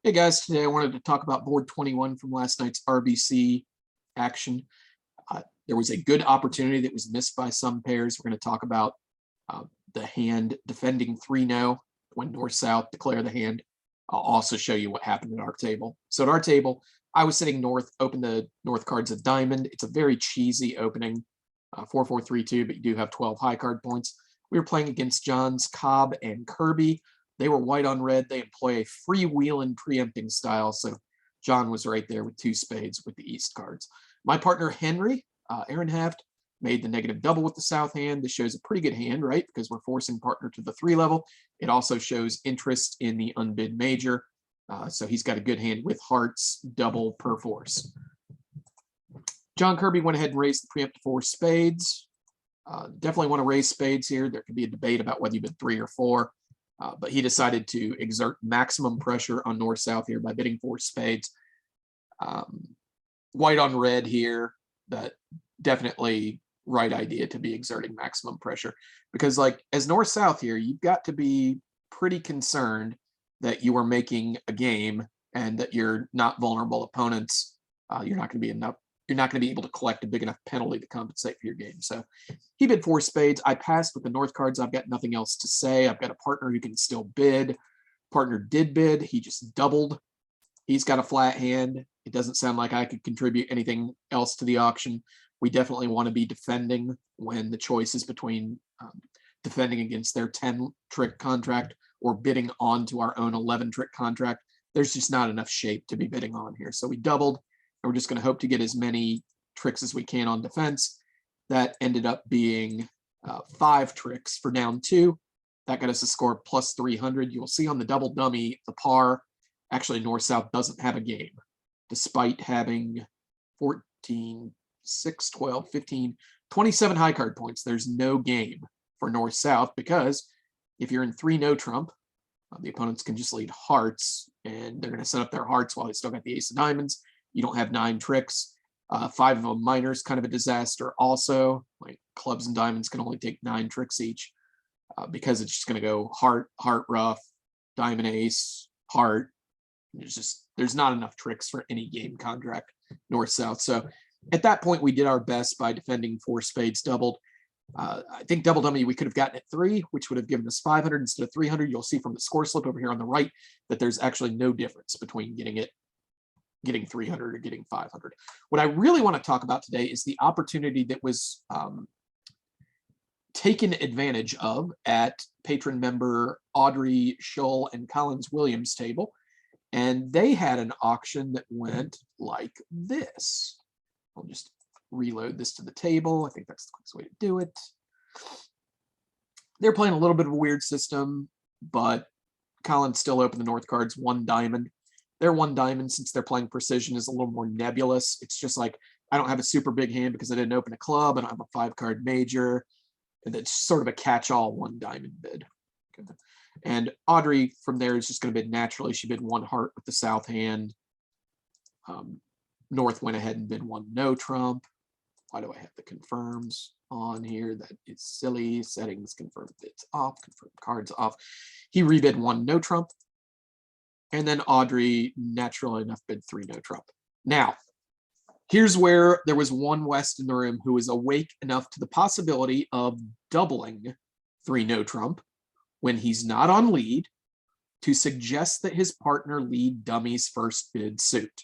Hey guys, today I wanted to talk about board 21 from last night's RBC action. There was a good opportunity that was missed by some pairs. We're going to talk about the hand defending 3-0 when north-south declare the hand. I'll also show you what happened at our table. So at our table, I was sitting north, open the north cards of diamond. It's a very cheesy opening, 4-4-3-2, but you do have 12 high card points. We were playing against John's, Cobb, and Kirby. They were white on red. They employ a freewheeling preempting style. So John was right there with 2 spades with the east cards. My partner, Henry, Aaron Haft, made the negative double with the south hand. This shows a pretty good hand, right? Because we're forcing partner to the 3 level. It also shows interest in the unbid major. So he's got a good hand with hearts, double per force. John Kirby went ahead and raised the preempt to 4 spades. Definitely want to raise spades here. There could be a debate about whether you bid 3 or 4. But he decided to exert maximum pressure on north-south here by bidding 4 spades. White on red here, that definitely right idea to be exerting maximum pressure. Because like as north-south here, you've got to be pretty concerned that you are making a game and that you're not vulnerable opponents. You're not going to be able to collect a big enough penalty to compensate for your game. So he bid 4 spades. I passed with the north cards. I've got nothing else to say. I've got a partner who can still bid. Partner did bid. He just doubled. He's got a flat hand. It doesn't sound like I could contribute anything else to the auction. We definitely want to be defending when the choice is between defending against their 10-trick contract or bidding onto our own 11-trick contract. There's just not enough shape to be bidding on here. So we doubled. We're just going to hope to get as many tricks as we can on defense. That ended up being 5 tricks for down 2. That got us a score plus 300. You'll see on the double dummy, the par, actually north-south doesn't have a game, despite having 14, 6, 12, 15, 27 high card points. There's no game for north-south because if you're in 3 no trump, the opponents can just lead hearts, and they're going to set up their hearts while they still got the ace of diamonds. You don't have 9 tricks. 5 of them minors, kind of a disaster also. Like clubs and diamonds can only take 9 tricks each because it's just going to go heart, heart rough, diamond ace, heart. There's not enough tricks for any game contract north-south. So at that point, we did our best by defending 4 spades doubled. I think double dummy we could have gotten at 3, which would have given us 500 instead of 300. You'll see from the score slip over here on the right that there's actually no difference between getting 300 or getting 500. What I really want to talk about today is the opportunity that was taken advantage of at patron member Audrey Shull and Collins Williams table. And they had an auction that went like this. I'll just reload this to the table. I think that's the quickest way to do it. They're playing a little bit of a weird system, but Collins still opened the north cards, 1 diamond. Their 1 diamond, since they're playing precision, is a little more nebulous. It's just like, I don't have a super big hand because I didn't open a club. I don't have a 5-card major. And it's sort of a catch-all 1 diamond bid. Okay. And Audrey from there is just going to bid naturally. She bid 1 heart with the south hand. North went ahead and bid 1 no trump. Why do I have the confirms on here? That is silly. Settings, confirm bids off, confirm cards off. He rebid 1 no trump. And then Audrey, naturally enough, bid 3 no trump. Now, here's where there was one West in the room who was awake enough to the possibility of doubling 3 no trump when he's not on lead to suggest that his partner lead dummy's first bid suit.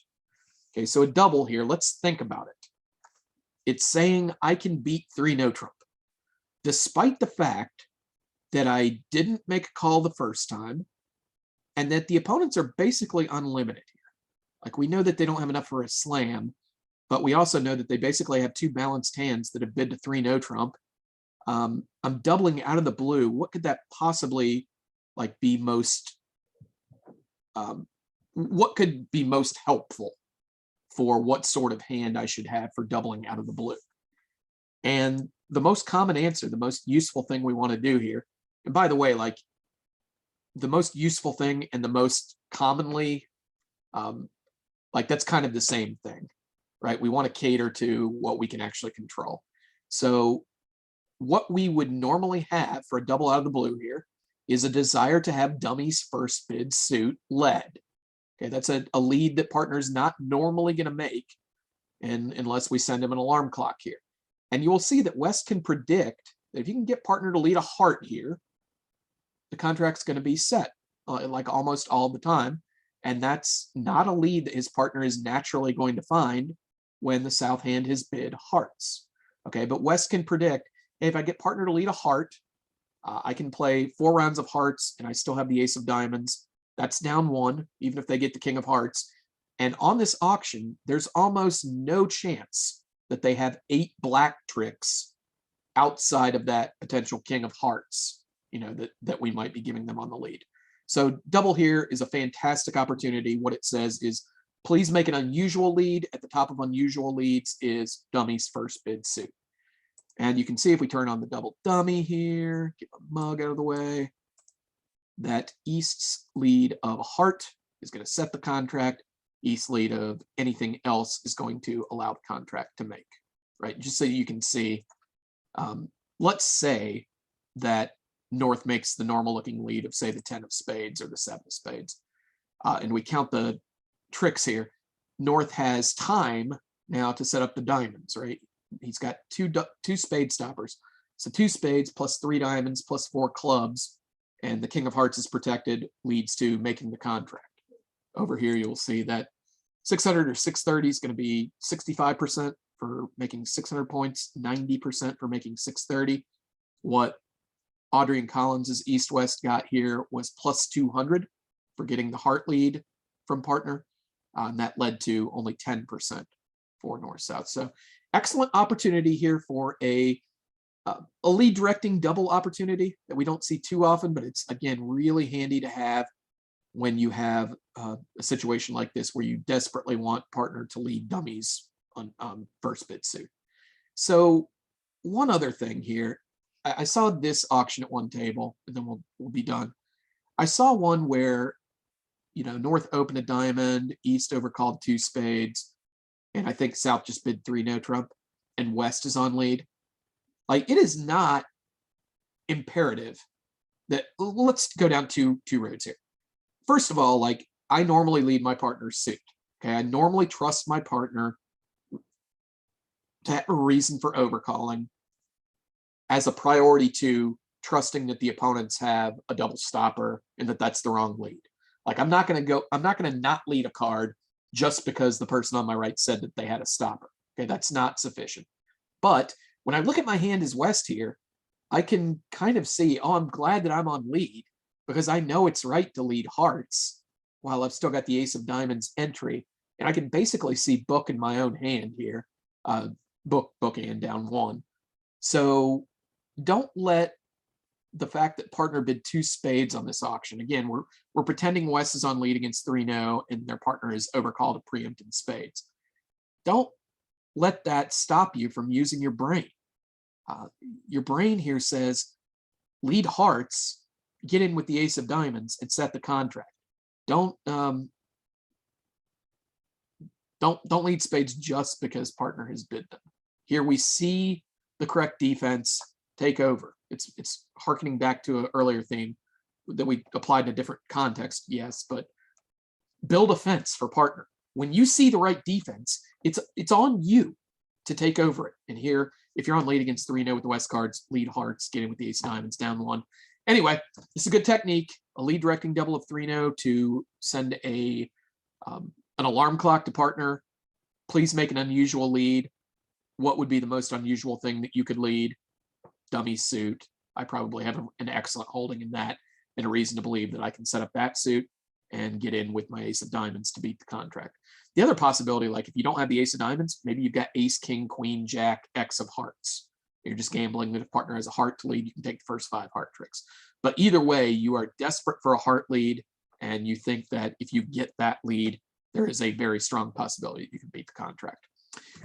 Okay, so a double here. Let's think about it. It's saying I can beat 3 no trump, despite the fact that I didn't make a call the first time, and that the opponents are basically unlimited here. Like, we know that they don't have enough for a slam, but we also know that they basically have 2 balanced hands that have bid to 3 no trump. I'm doubling out of the blue. What could that possibly like be most? What could be most helpful for what sort of hand I should have for doubling out of the blue? And the most common answer, the most useful thing we want to do here, and by the way, like the most useful thing and the most commonly, like that's kind of the same thing, right? We want to cater to what we can actually control. So what we would normally have for a double out of the blue here is a desire to have dummy's first bid suit led. Okay, that's a lead that partner's not normally going to make, and unless we send him an alarm clock here. And you will see that West can predict that if you can get partner to lead a heart here, the contract's going to be set like almost all the time. And that's not a lead that his partner is naturally going to find when the south hand has bid hearts. Okay, but West can predict, hey, if I get partner to lead a heart, I can play 4 rounds of hearts and I still have the ace of diamonds. That's down 1, even if they get the king of hearts. And on this auction, there's almost no chance that they have 8 black tricks outside of that potential king of hearts, that we might be giving them on the lead. So double here is a fantastic opportunity. What it says is, please make an unusual lead. At the top of unusual leads is dummy's first bid suit. And you can see if we turn on the double dummy here, get the mug out of the way, that East's lead of a heart is going to set the contract. East lead of anything else is going to allow the contract to make, right? Just so you can see, let's say that North makes the normal looking lead of, say, the 10 of spades or the 7 of spades. And we count the tricks here. North has time now to set up the diamonds, right? He's got two spade stoppers. So 2 spades plus 3 diamonds plus 4 clubs, and the king of hearts is protected, leads to making the contract. Over here, you'll see that 600 or 630 is going to be 65% for making 600 points, 90% for making 630. What Audrey and Collins's East-West got here was plus 200 for getting the heart lead from partner, and that led to only 10% for North-South. So excellent opportunity here for a lead directing double opportunity that we don't see too often, but it's, again, really handy to have when you have a situation like this where you desperately want partner to lead dummies on first bid suit. So one other thing here, I saw this auction at one table, and then we'll be done. I saw one where, North opened a diamond, East overcalled 2 spades, and I think South just bid 3 no trump, and West is on lead. Like, it is not imperative that, let's go down two roads here. First of all, like, I normally lead my partner's suit. Okay, I normally trust my partner to have a reason for overcalling as a priority to trusting that the opponents have a double stopper and that that's the wrong lead. Like, I'm not going to not lead a card just because the person on my right said that they had a stopper. Okay, that's not sufficient. But when I look at my hand as West here, I can kind of see, oh, I'm glad that I'm on lead because I know it's right to lead hearts while I've still got the ace of diamonds entry. And I can basically see book in my own hand here, book and down 1. So don't let the fact that partner bid 2 spades on this auction. Again, we're pretending West is on lead against 3-0 and their partner is overcalled a preempted spades. Don't let that stop you from using your brain. Your brain here says lead hearts, get in with the ace of diamonds, and set the contract. Don't lead spades just because partner has bid them. Here we see the correct defense take over. It's harkening back to an earlier theme that we applied in a different context, yes, but build a fence for partner. When you see the right defense, it's on you to take over it. And here, if you're on lead against 3-0 with the West cards, lead hearts, get in with the ace of diamonds, down 1. Anyway, it's a good technique, a lead directing double of 3-0 to send an alarm clock to partner. Please make an unusual lead. What would be the most unusual thing that you could lead? Dummy suit. I probably have an excellent holding in that and a reason to believe that I can set up that suit and get in with my ace of diamonds to beat the contract. The other possibility, like if you don't have the ace of diamonds, maybe you've got ace, king, queen, jack, X of hearts. You're just gambling that if partner has a heart to lead, you can take the first 5 heart tricks. But either way, you are desperate for a heart lead, and you think that if you get that lead, there is a very strong possibility you can beat the contract.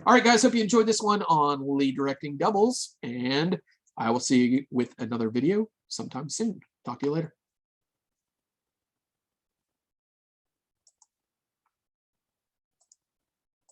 All right, guys, hope you enjoyed this one on lead directing doubles, and I will see you with another video sometime soon. Talk to you later.